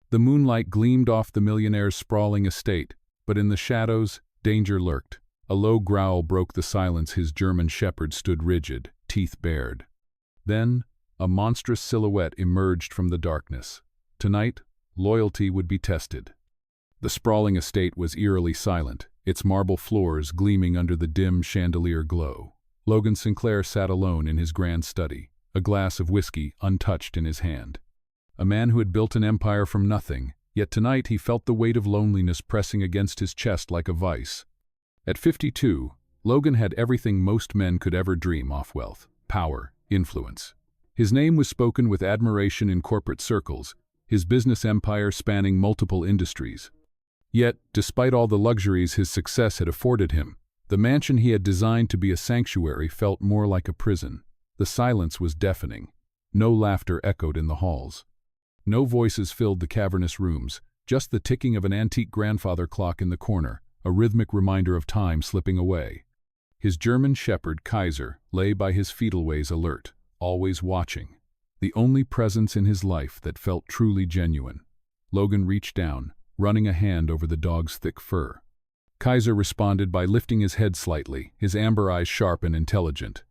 The moonlight gleamed off the millionaire's sprawling estate, but in the shadows, danger lurked. A low growl broke the silence. His German shepherd stood rigid, teeth bared. Then, a monstrous silhouette emerged from the darkness. Tonight, loyalty would be tested. The sprawling estate was eerily silent, its marble floors gleaming under the dim chandelier glow. Logan Sinclair sat alone in his grand study, a glass of whiskey untouched in his hand. A man who had built an empire from nothing, yet tonight he felt the weight of loneliness pressing against his chest like a vice. At 52, Logan had everything most men could ever dream of: wealth, power, influence. His name was spoken with admiration in corporate circles, his business empire spanning multiple industries. Yet, despite all the luxuries his success had afforded him, the mansion he had designed to be a sanctuary felt more like a prison. The silence was deafening. No laughter echoed in the halls. No voices filled the cavernous rooms, just the ticking of an antique grandfather clock in the corner, a rhythmic reminder of time slipping away. His German shepherd, Kaiser, lay by his feetleways alert, always watching, the only presence in his life that felt truly genuine. Logan reached down, running a hand over the dog's thick fur. Kaiser responded by lifting his head slightly, his amber eyes sharp and intelligent.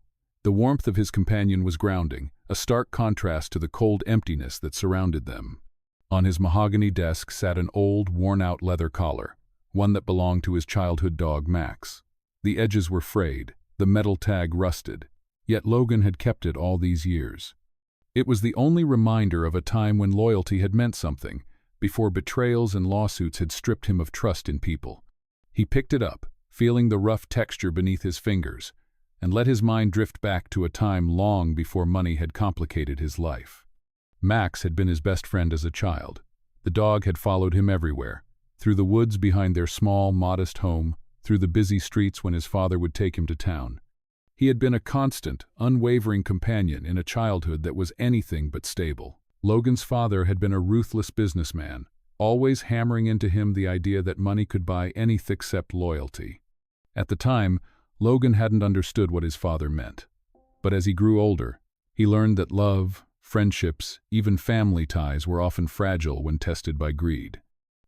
The warmth of his companion was grounding, a stark contrast to the cold emptiness that surrounded them. On his mahogany desk sat an old, worn-out leather collar, one that belonged to his childhood dog, Max. The edges were frayed, the metal tag rusted, yet Logan had kept it all these years. It was the only reminder of a time when loyalty had meant something, before betrayals and lawsuits had stripped him of trust in people. He picked it up, feeling the rough texture beneath his fingers, and let his mind drift back to a time long before money had complicated his life. Max had been his best friend as a child. The dog had followed him everywhere, through the woods behind their small, modest home, through the busy streets when his father would take him to town. He had been a constant, unwavering companion in a childhood that was anything but stable. Logan's father had been a ruthless businessman, always hammering into him the idea that money could buy anything except loyalty. At the time, Logan hadn't understood what his father meant. But as he grew older, he learned that love, friendships, even family ties were often fragile when tested by greed.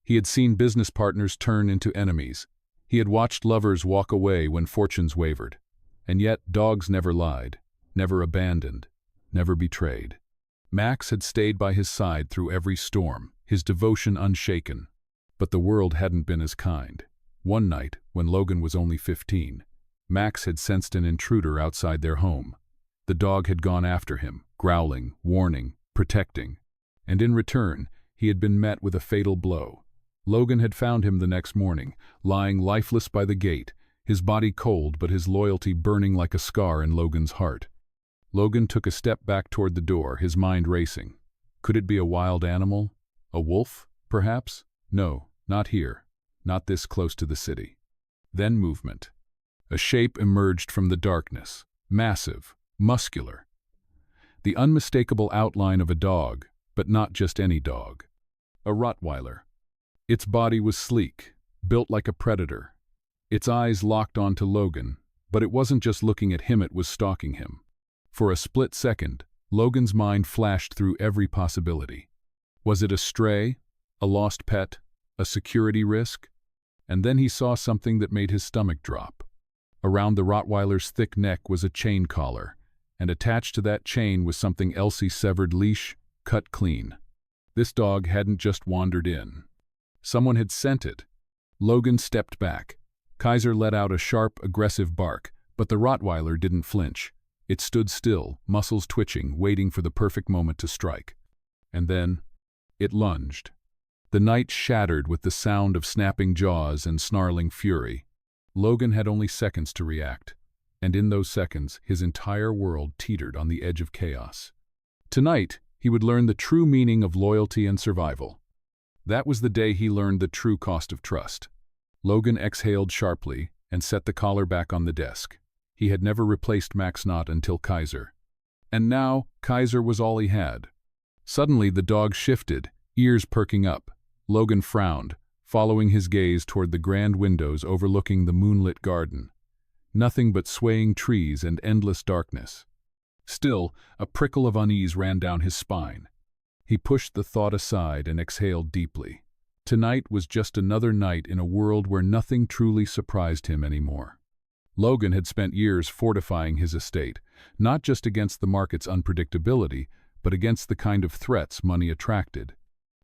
He had seen business partners turn into enemies. He had watched lovers walk away when fortunes wavered. And yet, dogs never lied, never abandoned, never betrayed. Max had stayed by his side through every storm, his devotion unshaken. But the world hadn't been as kind. One night, when Logan was only 15, Max had sensed an intruder outside their home. The dog had gone after him, growling, warning, protecting. And in return, he had been met with a fatal blow. Logan had found him the next morning, lying lifeless by the gate, his body cold but his loyalty burning like a scar in Logan's heart. Logan took a step back toward the door, his mind racing. Could it be a wild animal? A wolf, perhaps? No, not here. Not this close to the city. Then movement. A shape emerged from the darkness, massive, muscular. The unmistakable outline of a dog, but not just any dog. A Rottweiler. Its body was sleek, built like a predator. Its eyes locked onto Logan, but it wasn't just looking at him, it was stalking him. For a split second, Logan's mind flashed through every possibility. Was it a stray, a lost pet, a security risk? And then he saw something that made his stomach drop. Around the Rottweiler's thick neck was a chain collar, and attached to that chain was something Elsie's severed leash, cut clean. This dog hadn't just wandered in. Someone had sent it. Logan stepped back. Kaiser let out a sharp, aggressive bark, but the Rottweiler didn't flinch. It stood still, muscles twitching, waiting for the perfect moment to strike. And then, it lunged. The night shattered with the sound of snapping jaws and snarling fury. Logan had only seconds to react, and in those seconds, his entire world teetered on the edge of chaos. Tonight, he would learn the true meaning of loyalty and survival. That was the day he learned the true cost of trust. Logan exhaled sharply and set the collar back on the desk. He had never replaced Max Knott until Kaiser. And now, Kaiser was all he had. Suddenly, the dog shifted, ears perking up. Logan frowned, following his gaze toward the grand windows overlooking the moonlit garden. Nothing but swaying trees and endless darkness. Still, a prickle of unease ran down his spine. He pushed the thought aside and exhaled deeply. Tonight was just another night in a world where nothing truly surprised him anymore. Logan had spent years fortifying his estate, not just against the market's unpredictability, but against the kind of threats money attracted.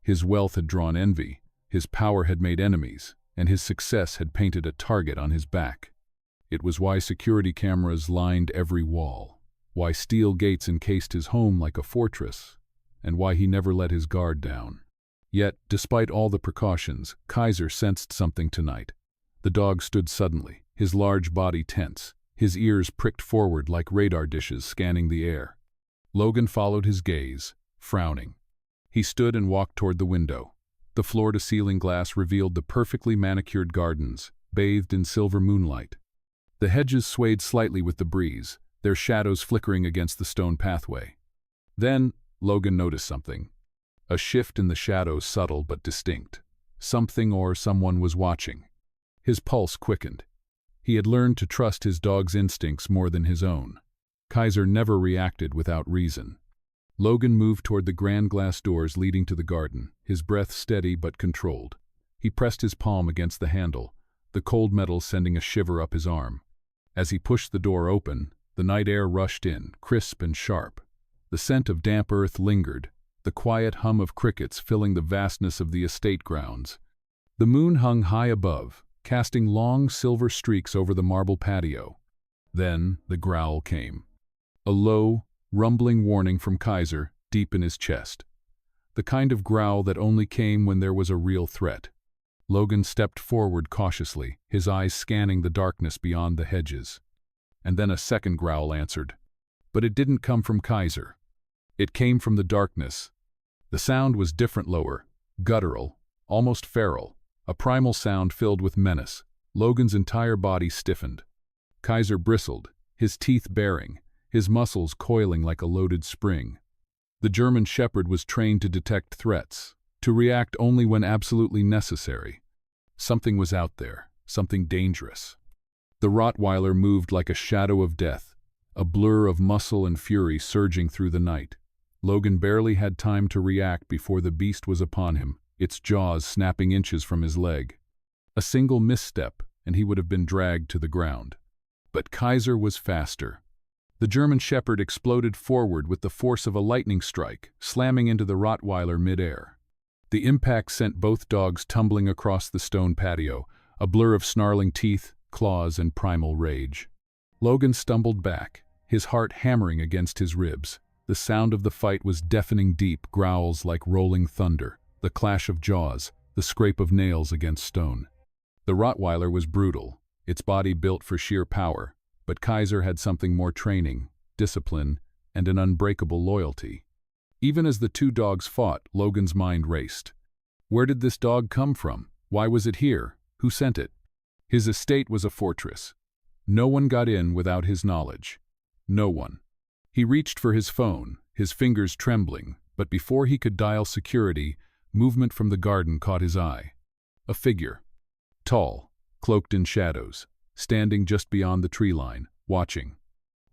His wealth had drawn envy, his power had made enemies, and his success had painted a target on his back. It was why security cameras lined every wall, why steel gates encased his home like a fortress, and why he never let his guard down. Yet, despite all the precautions, Kaiser sensed something tonight. The dog stood suddenly, his large body tense, his ears pricked forward like radar dishes scanning the air. Logan followed his gaze, frowning. He stood and walked toward the window. The floor-to-ceiling glass revealed the perfectly manicured gardens, bathed in silver moonlight. The hedges swayed slightly with the breeze, their shadows flickering against the stone pathway. Then, Logan noticed something. A shift in the shadows, subtle but distinct. Something or someone was watching. His pulse quickened. He had learned to trust his dog's instincts more than his own. Kaiser never reacted without reason. Logan moved toward the grand glass doors leading to the garden, his breath steady but controlled. He pressed his palm against the handle, the cold metal sending a shiver up his arm. As he pushed the door open, the night air rushed in, crisp and sharp. The scent of damp earth lingered, the quiet hum of crickets filling the vastness of the estate grounds. The moon hung high above, casting long silver streaks over the marble patio. Then the growl came. A low, rumbling warning from Kaiser, deep in his chest. The kind of growl that only came when there was a real threat. Logan stepped forward cautiously, his eyes scanning the darkness beyond the hedges. And then a second growl answered. But it didn't come from Kaiser. It came from the darkness. The sound was different, lower, guttural, almost feral, a primal sound filled with menace. Logan's entire body stiffened. Kaiser bristled, his teeth baring, his muscles coiling like a loaded spring. The German Shepherd was trained to detect threats, to react only when absolutely necessary. Something was out there, something dangerous. The Rottweiler moved like a shadow of death, a blur of muscle and fury surging through the night. Logan barely had time to react before the beast was upon him, its jaws snapping inches from his leg. A single misstep, and he would have been dragged to the ground. But Kaiser was faster. The German Shepherd exploded forward with the force of a lightning strike, slamming into the Rottweiler midair. The impact sent both dogs tumbling across the stone patio, a blur of snarling teeth, claws, and primal rage. Logan stumbled back, his heart hammering against his ribs. The sound of the fight was deafening, deep growls like rolling thunder, the clash of jaws, the scrape of nails against stone. The Rottweiler was brutal, its body built for sheer power, but Kaiser had something more: training, discipline, and an unbreakable loyalty. Even as the two dogs fought, Logan's mind raced. Where did this dog come from? Why was it here? Who sent it? His estate was a fortress. No one got in without his knowledge. No one. He reached for his phone, his fingers trembling, but before he could dial security, movement from the garden caught his eye. A figure. Tall, cloaked in shadows, standing just beyond the tree line, watching.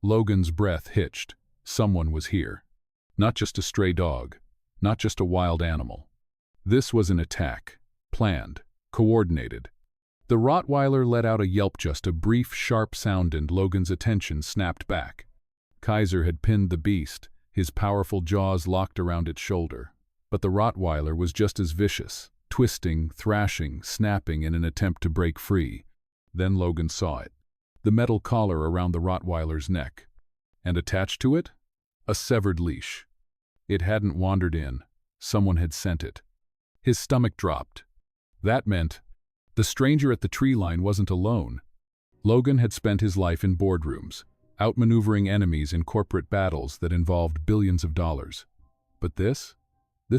Logan's breath hitched. Someone was here. Not just a stray dog, not just a wild animal. This was an attack, planned, coordinated. The Rottweiler let out a yelp, just a brief, sharp sound, and Logan's attention snapped back. Kaiser had pinned the beast, his powerful jaws locked around its shoulder. But the Rottweiler was just as vicious, twisting, thrashing, snapping in an attempt to break free. Then Logan saw it. The metal collar around the Rottweiler's neck. And attached to it? A severed leash. It hadn't wandered in. Someone had sent it. His stomach dropped. That meant the stranger at the tree line wasn't alone. Logan had spent his life in boardrooms, outmaneuvering enemies in corporate battles that involved billions of dollars. But this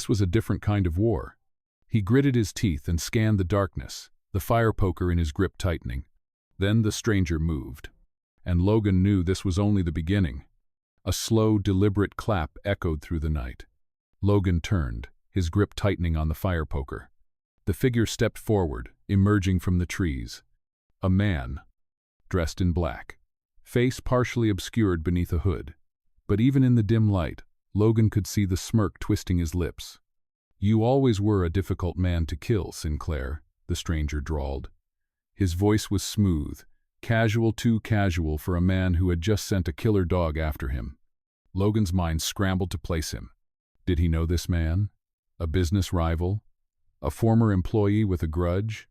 was a different kind of war. He gritted his teeth and scanned the darkness, the fire poker in his grip tightening. Then the stranger moved. And Logan knew this was only the beginning. A slow, deliberate clap echoed through the night. Logan turned, his grip tightening on the fire poker. The figure stepped forward, emerging from the trees. A man, dressed in black, face partially obscured beneath a hood. But even in the dim light, Logan could see the smirk twisting his lips. "You always were a difficult man to kill, Sinclair," the stranger drawled. His voice was smooth, casual, too casual for a man who had just sent a killer dog after him. Logan's mind scrambled to place him. Did he know this man? A business rival? A former employee with a grudge?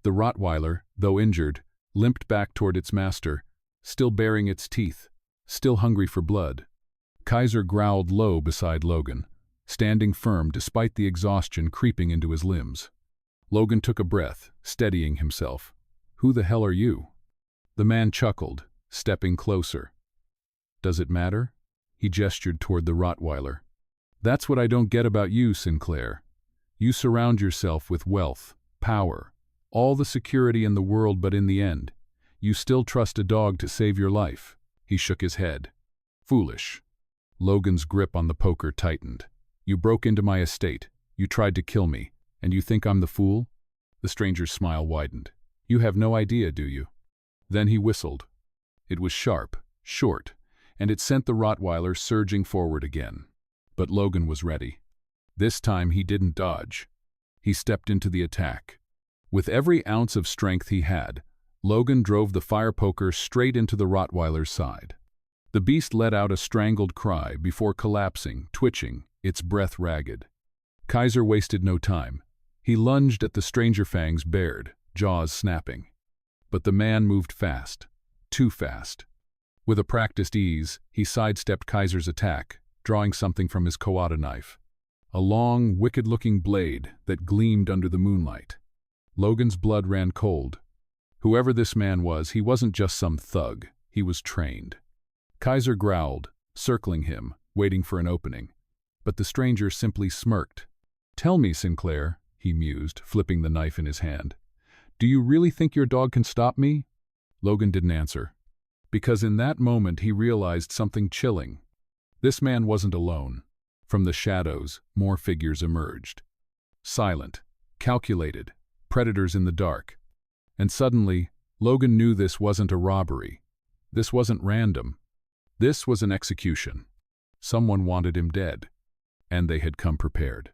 The Rottweiler, though injured, limped back toward its master, still baring its teeth, still hungry for blood. Kaiser growled low beside Logan, standing firm despite the exhaustion creeping into his limbs. Logan took a breath, steadying himself. "Who the hell are you?" The man chuckled, stepping closer. "Does it matter?" He gestured toward the Rottweiler. "That's what I don't get about you, Sinclair. You surround yourself with wealth, power, all the security in the world, but in the end, you still trust a dog to save your life." He shook his head. "Foolish." Logan's grip on the poker tightened. "You broke into my estate. You tried to kill me. And you think I'm the fool?" The stranger's smile widened. "You have no idea, do you?" Then he whistled. It was sharp, short, and it sent the Rottweiler surging forward again. But Logan was ready. This time he didn't dodge. He stepped into the attack. With every ounce of strength he had, Logan drove the fire poker straight into the Rottweiler's side. The beast let out a strangled cry before collapsing, twitching, its breath ragged. Kaiser wasted no time. He lunged at the stranger, fangs bared, jaws snapping. But the man moved fast, too fast. With a practiced ease, he sidestepped Kaiser's attack, drawing something from his Kawada knife. A long, wicked-looking blade that gleamed under the moonlight. Logan's blood ran cold. Whoever this man was, he wasn't just some thug. He was trained. Kaiser growled, circling him, waiting for an opening. But the stranger simply smirked. "Tell me, Sinclair," he mused, flipping the knife in his hand. "Do you really think your dog can stop me?" Logan didn't answer. Because in that moment he realized something chilling. This man wasn't alone. From the shadows, more figures emerged. Silent, calculated, predators in the dark. And suddenly, Logan knew this wasn't a robbery. This wasn't random. This was an execution. Someone wanted him dead. And they had come prepared.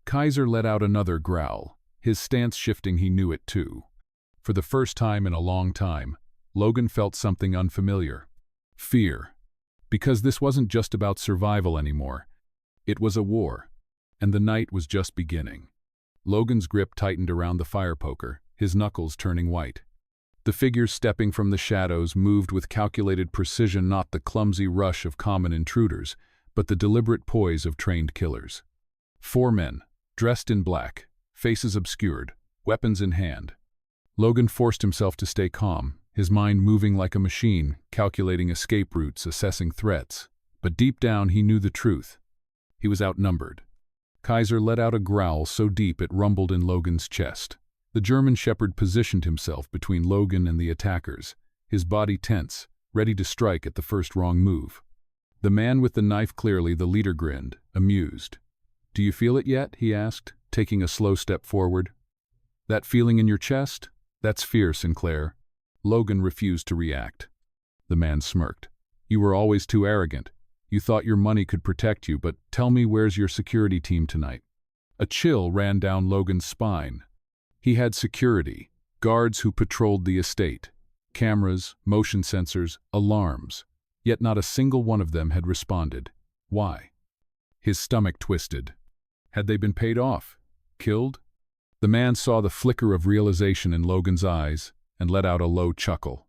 Kaiser let out another growl, his stance shifting. He knew it too. For the first time in a long time, Logan felt something unfamiliar. Fear. Because this wasn't just about survival anymore. It was a war. And the night was just beginning. Logan's grip tightened around the fire poker, his knuckles turning white. The figures stepping from the shadows moved with calculated precision, not the clumsy rush of common intruders, but the deliberate poise of trained killers. 4 men, dressed in black, faces obscured, weapons in hand. Logan forced himself to stay calm, his mind moving like a machine, calculating escape routes, assessing threats. But deep down he knew the truth. He was outnumbered. Kaiser let out a growl so deep it rumbled in Logan's chest. The German shepherd positioned himself between Logan and the attackers, his body tense, ready to strike at the first wrong move. The man with the knife, clearly the leader, grinned, amused. "Do you feel it yet?" he asked, taking a slow step forward. "That feeling in your chest? That's fear, Sinclair." Logan refused to react. The man smirked. "You were always too arrogant. You thought your money could protect you, but tell me, where's your security team tonight?" A chill ran down Logan's spine. He had security, guards who patrolled the estate, cameras, motion sensors, alarms, yet not a single one of them had responded. Why? His stomach twisted. Had they been paid off? Killed? The man saw the flicker of realization in Logan's eyes and let out a low chuckle.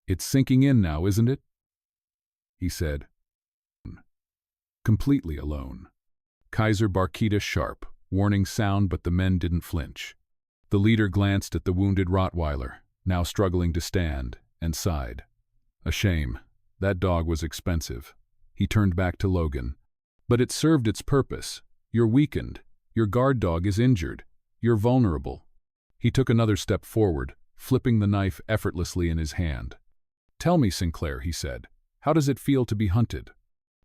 "It's sinking in now, isn't it?" he said. Completely alone. Kaiser Barkita sharp, warning sound, but the men didn't flinch. The leader glanced at the wounded Rottweiler, now struggling to stand, and sighed. A shame. That dog was expensive. He turned back to Logan. "But it served its purpose. You're weakened. Your guard dog is injured. You're vulnerable." He took another step forward, flipping the knife effortlessly in his hand. "Tell me, Sinclair," he said, "how does it feel to be hunted?"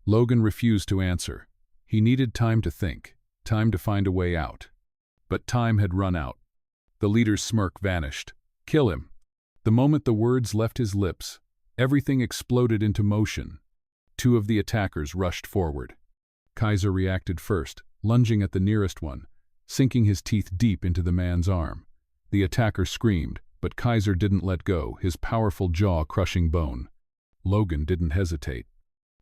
Logan refused to answer. He needed time to think, time to find a way out. But time had run out. The leader's smirk vanished. "Kill him." The moment the words left his lips, everything exploded into motion. 2 of the attackers rushed forward. Kaiser reacted first, lunging at the nearest one, sinking his teeth deep into the man's arm. The attacker screamed, but Kaiser didn't let go, his powerful jaw crushing bone. Logan didn't hesitate.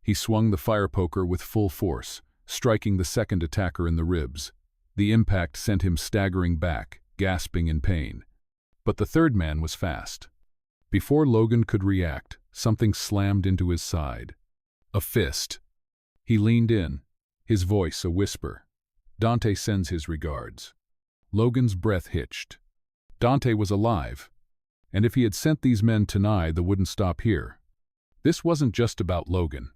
He swung the fire poker with full force, striking the second attacker in the ribs. The impact sent him staggering back, gasping in pain. But the third man was fast. Before Logan could react, something slammed into his side. A fist. He leaned in, his voice a whisper. "Dante sends his regards." Logan's breath hitched. Dante was alive, and if he had sent these men tonight, they wouldn't stop here. This wasn't just about Logan.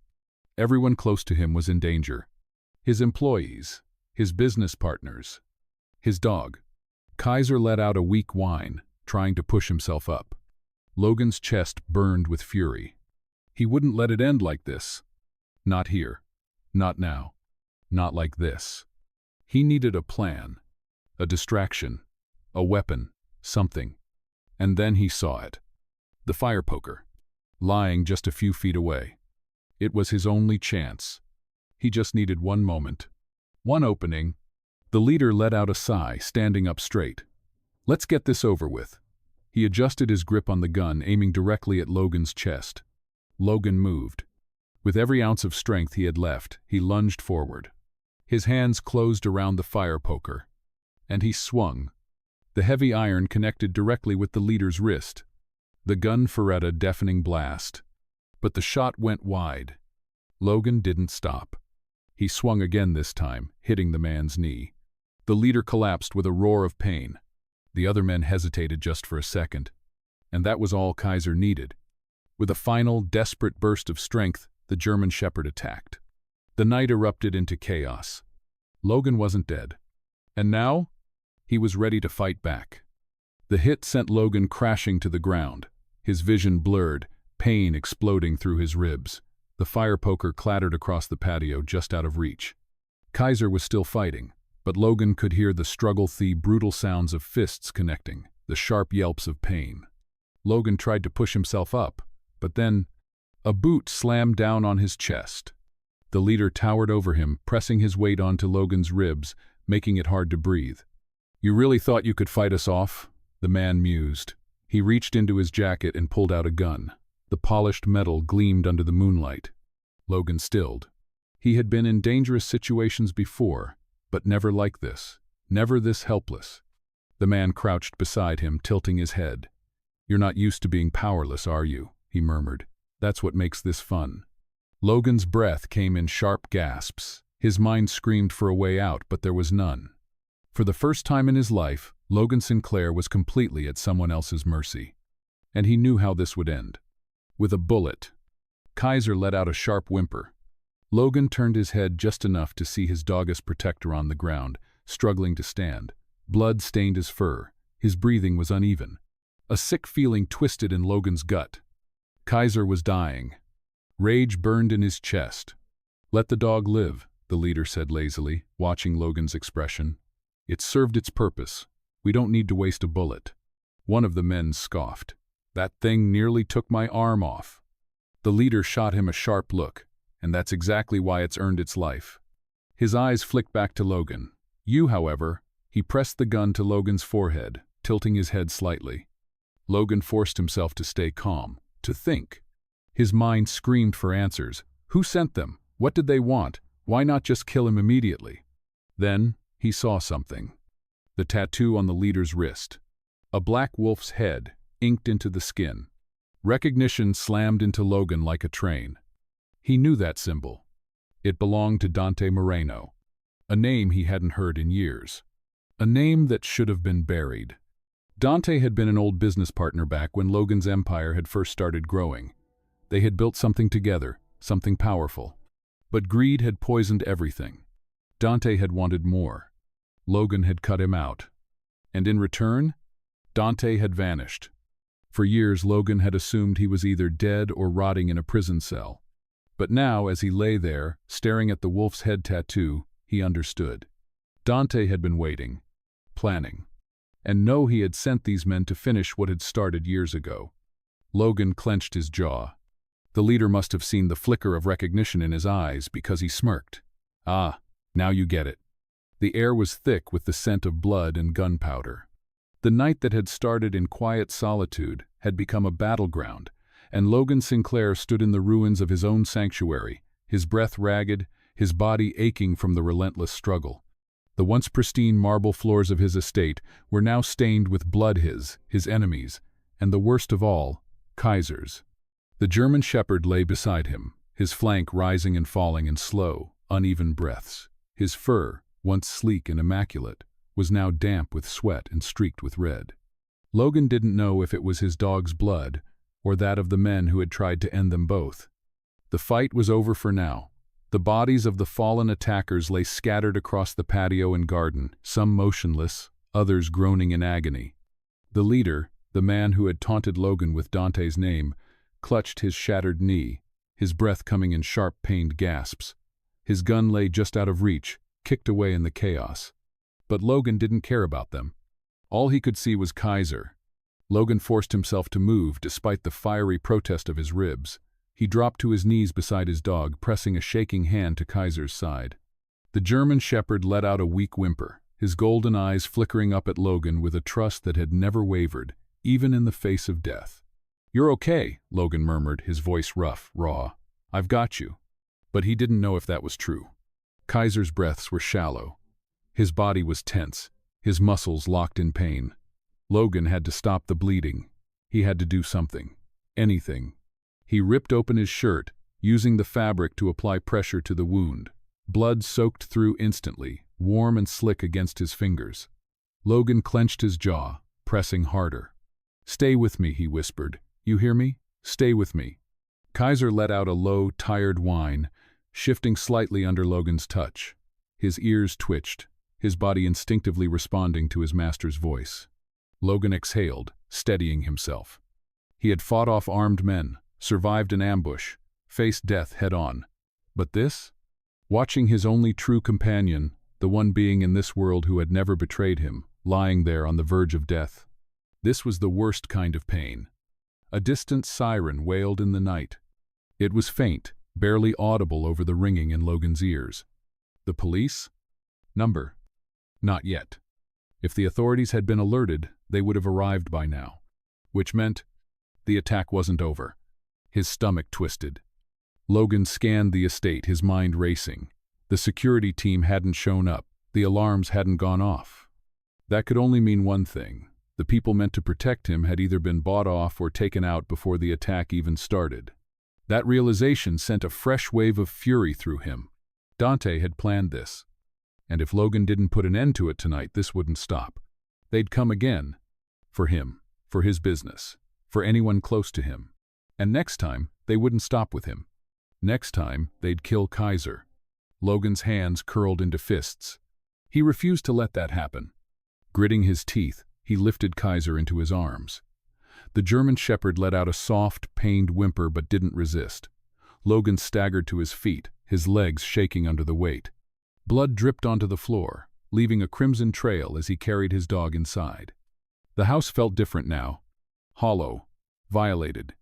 Everyone close to him was in danger. His employees, his business partners, his dog. Kaiser let out a weak whine, trying to push himself up. Logan's chest burned with fury. He wouldn't let it end like this. Not here. Not now. Not like this. He needed a plan, a distraction, a weapon, something. And then he saw it. The fire poker, lying just a few feet away. It was his only chance. He just needed one moment. One opening. The leader let out a sigh, standing up straight. "Let's get this over with." He adjusted his grip on the gun, aiming directly at Logan's chest. Logan moved. With every ounce of strength he had left, he lunged forward. His hands closed around the fire poker, and he swung. The heavy iron connected directly with the leader's wrist. The gun fired a deafening blast. But the shot went wide. Logan didn't stop. He swung again this time, hitting the man's knee. The leader collapsed with a roar of pain. The other men hesitated just for a second, and that was all Kaiser needed. With a final, desperate burst of strength, the German Shepherd attacked. The night erupted into chaos. Logan wasn't dead. And now, he was ready to fight back. The hit sent Logan crashing to the ground, his vision blurred, pain exploding through his ribs. The fire poker clattered across the patio just out of reach. Kaiser was still fighting, but Logan could hear the brutal sounds of fists connecting, the sharp yelps of pain. Logan tried to push himself up, but then a boot slammed down on his chest. The leader towered over him, pressing his weight onto Logan's ribs, making it hard to breathe. "You really thought you could fight us off?" the man mused. He reached into his jacket and pulled out a gun. The polished metal gleamed under the moonlight. Logan stilled. He had been in dangerous situations before, but never like this, never this helpless. The man crouched beside him, tilting his head. "You're not used to being powerless, are you?" he murmured. "That's what makes this fun." Logan's breath came in sharp gasps. His mind screamed for a way out, but there was none. For the first time in his life, Logan Sinclair was completely at someone else's mercy. And he knew how this would end. With a bullet. Kaiser let out a sharp whimper. Logan turned his head just enough to see his dog's protector on the ground, struggling to stand. Blood stained his fur. His breathing was uneven. A sick feeling twisted in Logan's gut. Kaiser was dying. Rage burned in his chest. "Let the dog live," the leader said lazily, watching Logan's expression. "It served its purpose. We don't need to waste a bullet." One of the men scoffed. "That thing nearly took my arm off." The leader shot him a sharp look, and that's exactly why it's earned its life. His eyes flicked back to Logan. "You, however," he pressed the gun to Logan's forehead, tilting his head slightly. Logan forced himself to stay calm, to think. His mind screamed for answers. Who sent them? What did they want? Why not just kill him immediately? Then, he saw something. The tattoo on the leader's wrist. A black wolf's head, inked into the skin. Recognition slammed into Logan like a train. He knew that symbol. It belonged to Dante Moreno. A name he hadn't heard in years. A name that should have been buried. Dante had been an old business partner back when Logan's empire had first started growing. They had built something together, something powerful. But greed had poisoned everything. Dante had wanted more. Logan had cut him out. And in return, Dante had vanished. For years, Logan had assumed he was either dead or rotting in a prison cell. But now, as he lay there, staring at the wolf's head tattoo, he understood. Dante had been waiting, planning. And he had sent these men to finish what had started years ago. Logan clenched his jaw. The leader must have seen the flicker of recognition in his eyes because he smirked. Ah, now you get it. The air was thick with the scent of blood and gunpowder. The night that had started in quiet solitude had become a battleground, and Logan Sinclair stood in the ruins of his own sanctuary, his breath ragged, his body aching from the relentless struggle. The once pristine marble floors of his estate were now stained with blood, his enemies, and the worst of all, Kaiser's. The German shepherd lay beside him, his flank rising and falling in slow, uneven breaths. His fur, once sleek and immaculate, was now damp with sweat and streaked with red. Logan didn't know if it was his dog's blood or that of the men who had tried to end them both. The fight was over for now. The bodies of the fallen attackers lay scattered across the patio and garden, some motionless, others groaning in agony. The leader, the man who had taunted Logan with Dante's name, clutched his shattered knee, his breath coming in sharp, pained gasps. His gun lay just out of reach, kicked away in the chaos. But Logan didn't care about them. All he could see was Kaiser. Logan forced himself to move despite the fiery protest of his ribs. He dropped to his knees beside his dog, pressing a shaking hand to Kaiser's side. The German shepherd let out a weak whimper, his golden eyes flickering up at Logan with a trust that had never wavered, even in the face of death. "You're okay," Logan murmured, his voice rough, raw. "I've got you." But he didn't know if that was true. Kaiser's breaths were shallow. His body was tense, his muscles locked in pain. Logan had to stop the bleeding. He had to do something. Anything. He ripped open his shirt, using the fabric to apply pressure to the wound. Blood soaked through instantly, warm and slick against his fingers. Logan clenched his jaw, pressing harder. "Stay with me," he whispered. "You hear me? Stay with me." Kaiser let out a low, tired whine, shifting slightly under Logan's touch. His ears twitched, his body instinctively responding to his master's voice. Logan exhaled, steadying himself. He had fought off armed men, survived an ambush, faced death head-on. But this? Watching his only true companion, the one being in this world who had never betrayed him, lying there on the verge of death. This was the worst kind of pain. A distant siren wailed in the night. It was faint, barely audible over the ringing in Logan's ears. The police? Number? Not yet. If the authorities had been alerted, they would have arrived by now. Which meant the attack wasn't over. His stomach twisted. Logan scanned the estate, his mind racing. The security team hadn't shown up. The alarms hadn't gone off. That could only mean one thing. The people meant to protect him had either been bought off or taken out before the attack even started. That realization sent a fresh wave of fury through him. Dante had planned this. And if Logan didn't put an end to it tonight, this wouldn't stop. They'd come again. For him. For his business. For anyone close to him. And next time, they wouldn't stop with him. Next time, they'd kill Kaiser. Logan's hands curled into fists. He refused to let that happen. Gritting his teeth, he lifted Kaiser into his arms. The German shepherd let out a soft, pained whimper but didn't resist. Logan staggered to his feet, his legs shaking under the weight. Blood dripped onto the floor, leaving a crimson trail as he carried his dog inside. The house felt different now. Hollow. Violated.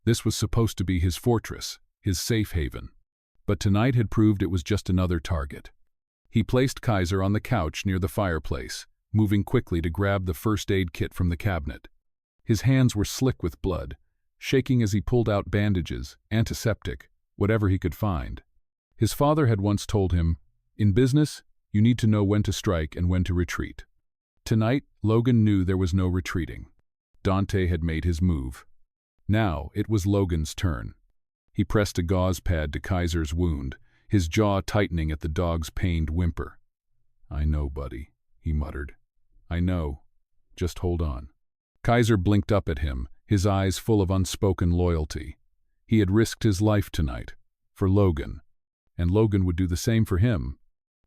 This was supposed to be his fortress, his safe haven. But tonight had proved it was just another target. He placed Kaiser on the couch near the fireplace, moving quickly to grab the first aid kit from the cabinet. His hands were slick with blood, shaking as he pulled out bandages, antiseptic, whatever he could find. His father had once told him, "In business, you need to know when to strike and when to retreat." Tonight, Logan knew there was no retreating. Dante had made his move. Now it was Logan's turn. He pressed a gauze pad to Kaiser's wound, his jaw tightening at the dog's pained whimper. "I know, buddy," he muttered. "I know. Just hold on." Kaiser blinked up at him, his eyes full of unspoken loyalty. He had risked his life tonight, for Logan, and Logan would do the same for him.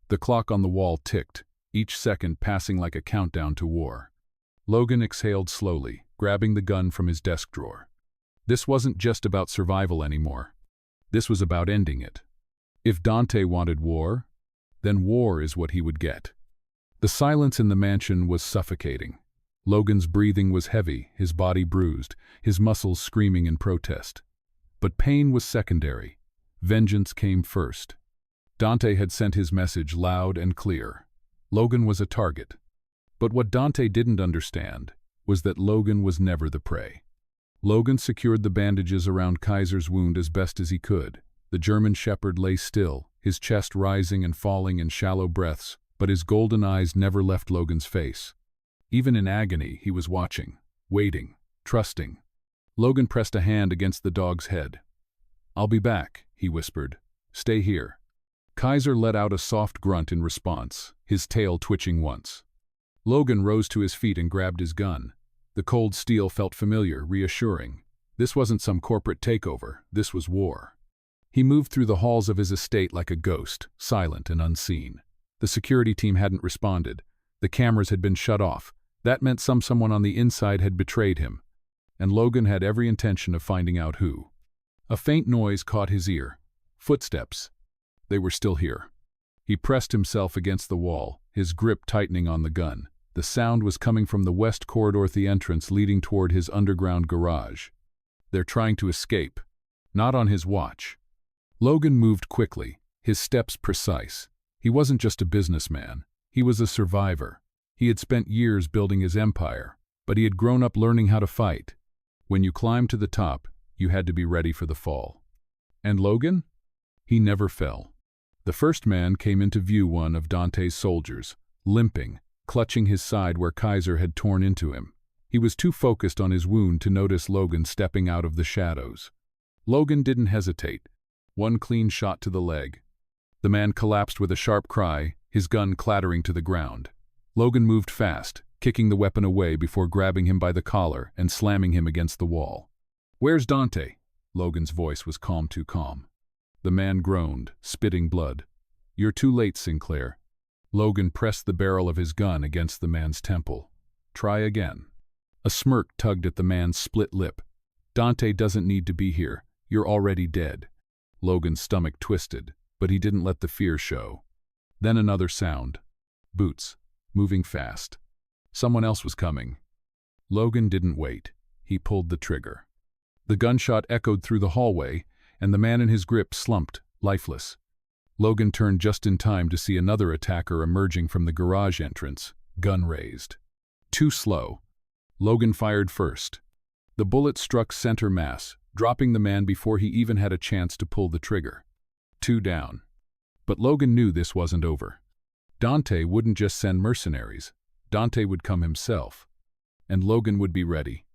The clock on the wall ticked, each second passing like a countdown to war. Logan exhaled slowly, grabbing the gun from his desk drawer. This wasn't just about survival anymore. This was about ending it. If Dante wanted war, then war is what he would get. The silence in the mansion was suffocating. Logan's breathing was heavy, his body bruised, his muscles screaming in protest. But pain was secondary. Vengeance came first. Dante had sent his message loud and clear. Logan was a target. But what Dante didn't understand was that Logan was never the prey. Logan secured the bandages around Kaiser's wound as best as he could. The German shepherd lay still, his chest rising and falling in shallow breaths, but his golden eyes never left Logan's face. Even in agony, he was watching, waiting, trusting. Logan pressed a hand against the dog's head. "I'll be back," he whispered. "Stay here." Kaiser let out a soft grunt in response, his tail twitching once. Logan rose to his feet and grabbed his gun. The cold steel felt familiar, reassuring. This wasn't some corporate takeover, this was war. He moved through the halls of his estate like a ghost, silent and unseen. The security team hadn't responded. The cameras had been shut off. That meant someone on the inside had betrayed him. And Logan had every intention of finding out who. A faint noise caught his ear. Footsteps. They were still here. He pressed himself against the wall, his grip tightening on the gun. The sound was coming from the west corridor, the entrance leading toward his underground garage. They're trying to escape. Not on his watch. Logan moved quickly, his steps precise. He wasn't just a businessman. He was a survivor. He had spent years building his empire, but he had grown up learning how to fight. When you climbed to the top, you had to be ready for the fall. And Logan? He never fell. The first man came into view, one of Dante's soldiers, limping, clutching his side where Kaiser had torn into him. He was too focused on his wound to notice Logan stepping out of the shadows. Logan didn't hesitate. One clean shot to the leg. The man collapsed with a sharp cry, his gun clattering to the ground. Logan moved fast, kicking the weapon away before grabbing him by the collar and slamming him against the wall. "Where's Dante?" Logan's voice was calm, too calm. The man groaned, spitting blood. "You're too late, Sinclair." Logan pressed the barrel of his gun against the man's temple. "Try again." A smirk tugged at the man's split lip. "Dante doesn't need to be here. You're already dead." Logan's stomach twisted, but he didn't let the fear show. Then another sound. Boots, moving fast. Someone else was coming. Logan didn't wait. He pulled the trigger. The gunshot echoed through the hallway, and the man in his grip slumped, lifeless. Logan turned just in time to see another attacker emerging from the garage entrance, gun raised. Too slow. Logan fired first. The bullet struck center mass, dropping the man before he even had a chance to pull the trigger. 2 down. But Logan knew this wasn't over. Dante wouldn't just send mercenaries. Dante would come himself. And Logan would be ready.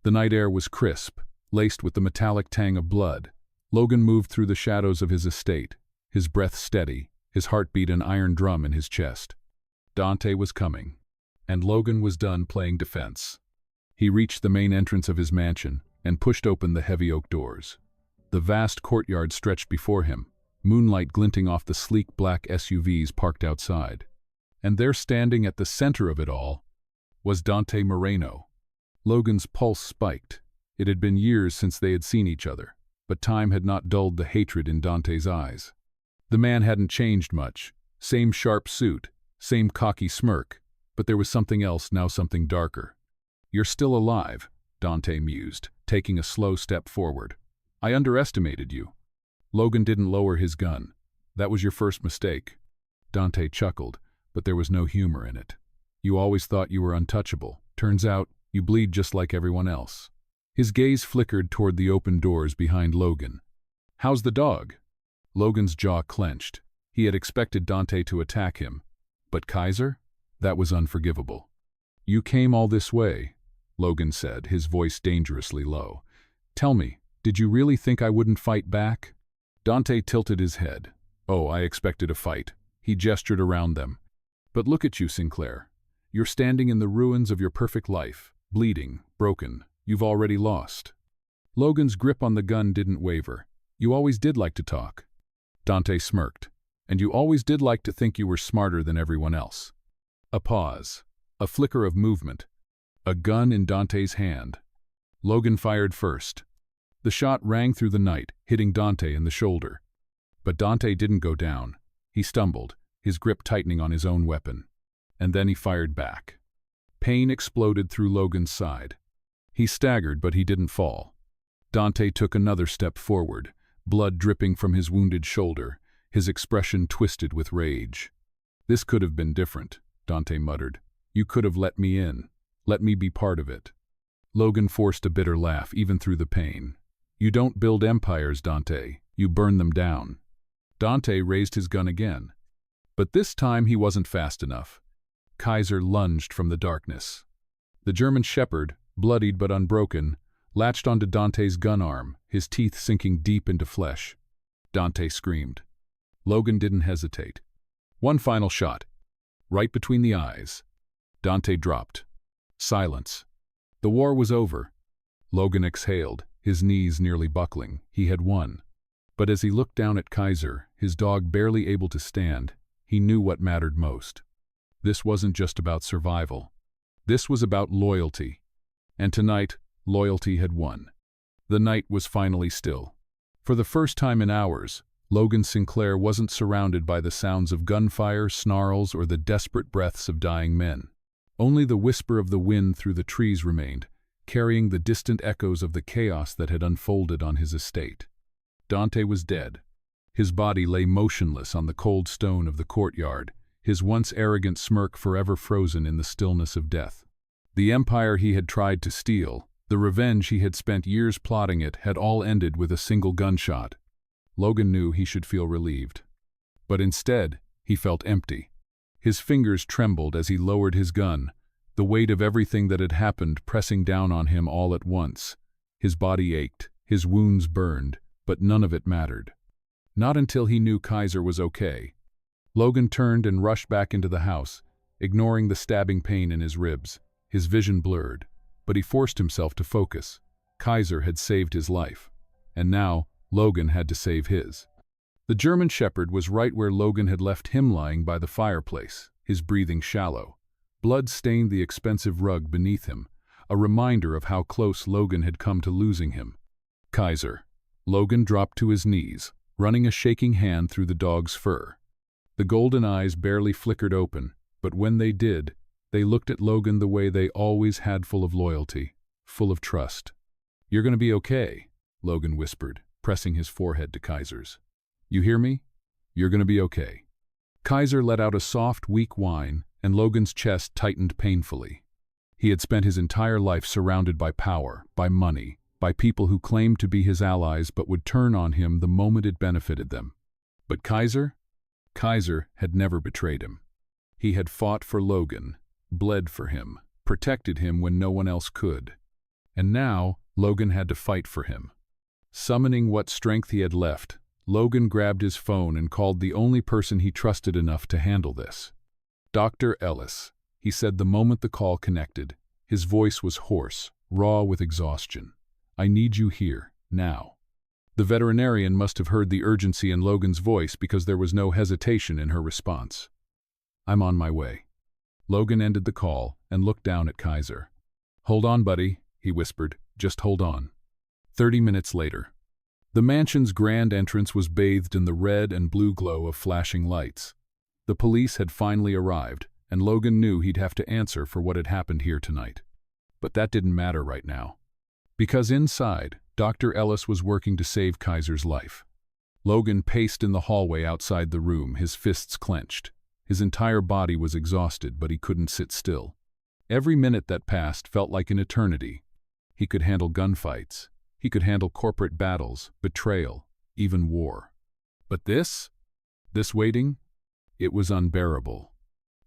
The night air was crisp, laced with the metallic tang of blood. Logan moved through the shadows of his estate, his breath steady, his heartbeat an iron drum in his chest. Dante was coming, and Logan was done playing defense. He reached the main entrance of his mansion and pushed open the heavy oak doors. The vast courtyard stretched before him, moonlight glinting off the sleek black SUVs parked outside. And there, standing at the center of it all, was Dante Moreno. Logan's pulse spiked. It had been years since they had seen each other, but time had not dulled the hatred in Dante's eyes. The man hadn't changed much. Same sharp suit, same cocky smirk, but there was something else, now something darker. "You're still alive," Dante mused, taking a slow step forward. "I underestimated you." Logan didn't lower his gun. "That was your first mistake." Dante chuckled, but there was no humor in it. "You always thought you were untouchable. Turns out, you bleed just like everyone else." His gaze flickered toward the open doors behind Logan. "How's the dog?" Logan's jaw clenched. He had expected Dante to attack him. But Kaiser? That was unforgivable. "You came all this way," Logan said, his voice dangerously low. "Tell me, did you really think I wouldn't fight back?" Dante tilted his head. "Oh, I expected a fight." He gestured around them. "But look at you, Sinclair. You're standing in the ruins of your perfect life, bleeding, broken. You've already lost." Logan's grip on the gun didn't waver. "You always did like to talk." Dante smirked. "And you always did like to think you were smarter than everyone else." A pause. A flicker of movement. A gun in Dante's hand. Logan fired first. The shot rang through the night, hitting Dante in the shoulder. But Dante didn't go down. He stumbled, his grip tightening on his own weapon. And then he fired back. Pain exploded through Logan's side. He staggered, but he didn't fall. Dante took another step forward, blood dripping from his wounded shoulder, his expression twisted with rage. "This could have been different," Dante muttered. "You could have let me in. Let me be part of it." Logan forced a bitter laugh, even through the pain. "You don't build empires, Dante. You burn them down." Dante raised his gun again. But this time he wasn't fast enough. Kaiser lunged from the darkness. The German shepherd, bloodied but unbroken, latched onto Dante's gun arm, his teeth sinking deep into flesh. Dante screamed. Logan didn't hesitate. One final shot. Right between the eyes. Dante dropped. Silence. The war was over. Logan exhaled, his knees nearly buckling. He had won. But as he looked down at Kaiser, his dog barely able to stand, he knew what mattered most. This wasn't just about survival. This was about loyalty. And tonight, loyalty had won. The night was finally still. For the first time in hours, Logan Sinclair wasn't surrounded by the sounds of gunfire, snarls, or the desperate breaths of dying men. Only the whisper of the wind through the trees remained, carrying the distant echoes of the chaos that had unfolded on his estate. Dante was dead. His body lay motionless on the cold stone of the courtyard, his once arrogant smirk forever frozen in the stillness of death. The empire he had tried to steal, the revenge he had spent years plotting it, had all ended with a single gunshot. Logan knew he should feel relieved. But instead, he felt empty. His fingers trembled as he lowered his gun, the weight of everything that had happened pressing down on him all at once. His body ached, his wounds burned, but none of it mattered. Not until he knew Kaiser was okay. Logan turned and rushed back into the house, ignoring the stabbing pain in his ribs. His vision blurred, but he forced himself to focus. Kaiser had saved his life, and now Logan had to save his. The German shepherd was right where Logan had left him, lying by the fireplace, his breathing shallow. Blood stained the expensive rug beneath him, a reminder of how close Logan had come to losing him. Kaiser. Logan dropped to his knees, running a shaking hand through the dog's fur. The golden eyes barely flickered open, but when they did, they looked at Logan the way they always had, full of loyalty, full of trust. "You're going to be okay," Logan whispered, pressing his forehead to Kaiser's. "You hear me? You're going to be okay." Kaiser let out a soft, weak whine, and Logan's chest tightened painfully. He had spent his entire life surrounded by power, by money, by people who claimed to be his allies but would turn on him the moment it benefited them. But Kaiser? Kaiser had never betrayed him. He had fought for Logan, bled for him, protected him when no one else could. And now, Logan had to fight for him. Summoning what strength he had left, Logan grabbed his phone and called the only person he trusted enough to handle this. "Dr. Ellis," he said the moment the call connected. His voice was hoarse, raw with exhaustion. "I need you here, now." The veterinarian must have heard the urgency in Logan's voice because there was no hesitation in her response. "I'm on my way." Logan ended the call and looked down at Kaiser. "Hold on, buddy," he whispered. "Just hold on." 30 minutes later. The mansion's grand entrance was bathed in the red and blue glow of flashing lights. The police had finally arrived, and Logan knew he'd have to answer for what had happened here tonight. But that didn't matter right now. Because inside, Dr. Ellis was working to save Kaiser's life. Logan paced in the hallway outside the room, his fists clenched. His entire body was exhausted, but he couldn't sit still. Every minute that passed felt like an eternity. He could handle gunfights. He could handle corporate battles, betrayal, even war. But this waiting, it was unbearable.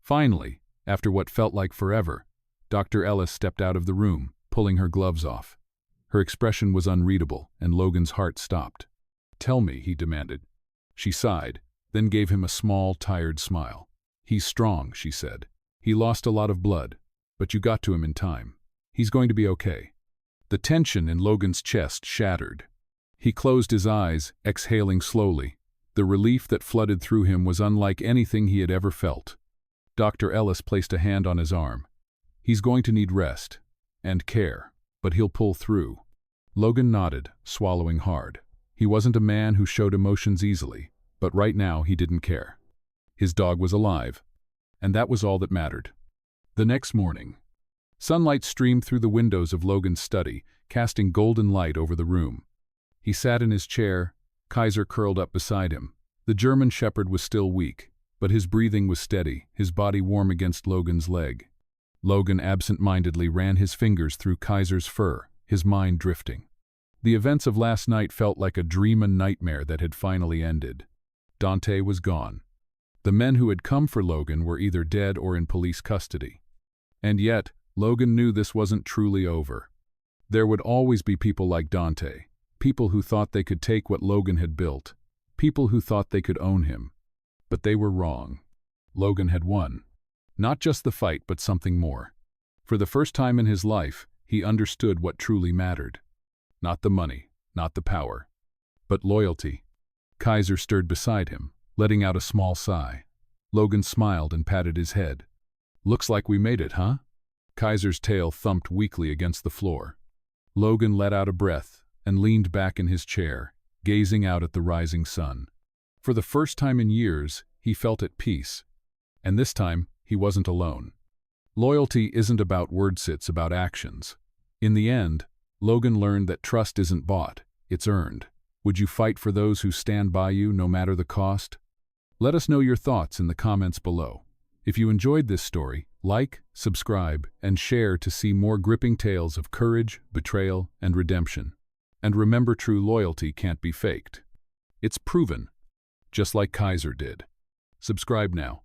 Finally, after what felt like forever, Dr. Ellis stepped out of the room, pulling her gloves off. Her expression was unreadable, and Logan's heart stopped. "Tell me," he demanded. She sighed, then gave him a small, tired smile. "He's strong," she said. "He lost a lot of blood, but you got to him in time. He's going to be okay." The tension in Logan's chest shattered. He closed his eyes, exhaling slowly. The relief that flooded through him was unlike anything he had ever felt. Dr. Ellis placed a hand on his arm. "He's going to need rest and care, but he'll pull through." Logan nodded, swallowing hard. He wasn't a man who showed emotions easily, but right now he didn't care. His dog was alive, and that was all that mattered. The next morning, sunlight streamed through the windows of Logan's study, casting golden light over the room. He sat in his chair, Kaiser curled up beside him, The German shepherd was still weak, but his breathing was steady, his body warm against Logan's leg. Logan absent-mindedly ran his fingers through Kaiser's fur, his mind drifting. The events of last night felt like a dream and nightmare that had finally ended. Dante was gone. The men who had come for Logan were either dead or in police custody. And yet, Logan knew this wasn't truly over. There would always be people like Dante, people who thought they could take what Logan had built, people who thought they could own him. But they were wrong. Logan had won. Not just the fight, but something more. For the first time in his life, he understood what truly mattered. Not the money, not the power, but loyalty. Kaiser stirred beside him, letting out a small sigh. Logan smiled and patted his head. "Looks like we made it, huh?" Kaiser's tail thumped weakly against the floor. Logan let out a breath and leaned back in his chair, gazing out at the rising sun. For the first time in years, he felt at peace. And this time, he wasn't alone. Loyalty isn't about words, it's about actions. In the end, Logan learned that trust isn't bought, it's earned. Would you fight for those who stand by you no matter the cost? Let us know your thoughts in the comments below. If you enjoyed this story, like, subscribe, and share to see more gripping tales of courage, betrayal, and redemption. And remember, true loyalty can't be faked. It's proven, just like Kaiser did. Subscribe now.